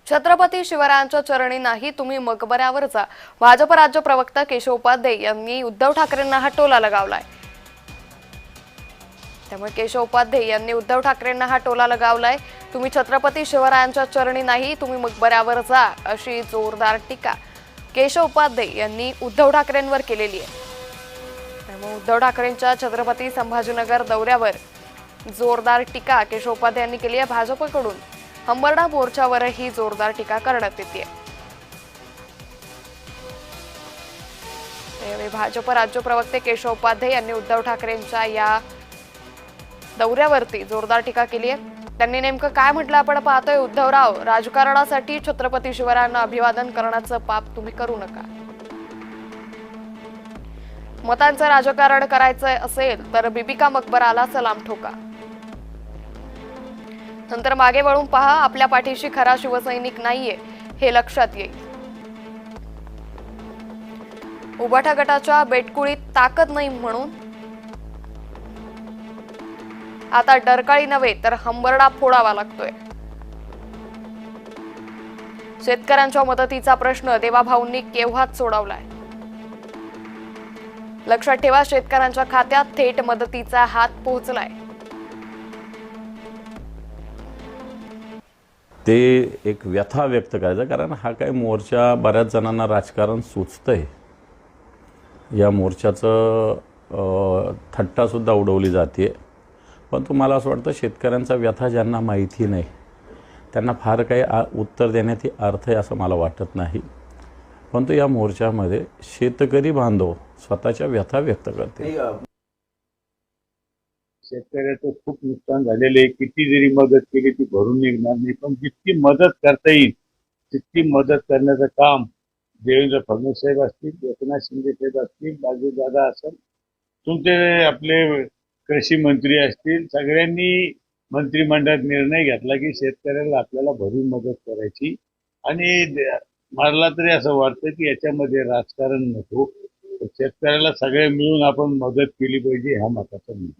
छत्रपती शिवरायांच्या चरणी नाही, तुम्ही मकबऱ्यावर जा. भाजप राज्य प्रवक्ता केशव उपाध्ये यांनी उद्धव ठाकरेंना हा टोला लगावलाय. त्यामुळे केशव उपाध्ये यांनी उद्धव ठाकरेंना हा टोला लगावलाय. तुम्ही छत्रपती शिवरायांच्या चरणी नाही, तुम्ही मकबऱ्यावर जा, अशी जोरदार टीका केशव उपाध्ये यांनी उद्धव ठाकरेंवर केलेली आहे. त्यामुळे उद्धव ठाकरेंच्या छत्रपती संभाजीनगर दौऱ्यावर जोरदार टीका केशव उपाध्ये यांनी केली आहे. भाजपकडून अंबरनाथ मोर्चावरही जोरदार टीका करण्यात येते. यावेळी भाजप राज्य प्रवक्ते केशव उपाध्ये यांनी उद्धव ठाकरेंच्या या दौऱ्यावरती जोरदार टीका केली आहे. त्यांनी नेमकं काय म्हटलं आपण पाहतोय. उद्धवराव, राजकारणासाठी छत्रपती शिवरायांना अभिवादन करण्याचं पाप तुम्ही करू नका. मतांचं राजकारण करायचं असेल तर बीबी का मकबराला सलाम ठोका. नंतर मागे वळून पहा, आपल्या पाठीशी खरा शिवसैनिक नाहीये हे लक्षात येईल. उबाठा गटाच्या बेटकुळीत ताकद नाही म्हणून आता डरकाळी नव्हे तर हंबरडा फोडावा लागतोय. शेतकऱ्यांच्या मदतीचा प्रश्न देवाभाऊंनी केव्हाच सोडवलाय. लक्षात ठेवा, शेतकऱ्यांच्या खात्यात थेट मदतीचा हात पोहोचलाय. ते एक व्यथा व्यक्त करायचा, कारण हा काय मोर्चा बऱ्याच जणांना राजकारण सुचतंय. या मोर्चाचं थट्टासुद्धा उडवली जाते. पण तुम्हाला असं वाटतं शेतकऱ्यांचा व्यथा ज्यांना माहिती नाही त्यांना फार काही उत्तर देण्यात अर्थ आहे असं मला वाटत नाही. परंतु या मोर्चामध्ये शेतकरी बांधव स्वतःच्या व्यथा व्यक्त करते. शेतकऱ्याचं खूप नुकसान झालेलं आहे. किती जरी मदत केली ती भरून निघणार नाही. पण जितकी मदत करता येईल तितकी मदत करण्याचं काम देवेंद्र फडणवीस साहेब असतील, एकनाथ शिंदे साहेब असतील, दादा असेल, तुमचे आपले कृषी मंत्री असतील, सगळ्यांनी मंत्रिमंडळात निर्णय घेतला की शेतकऱ्याला आपल्याला भरून मदत करायची. आणि मला तरी असं वाटतं की याच्यामध्ये राजकारण नको, शेतकऱ्याला सगळे मिळून आपण मदत केली पाहिजे ह्या मताचा मी.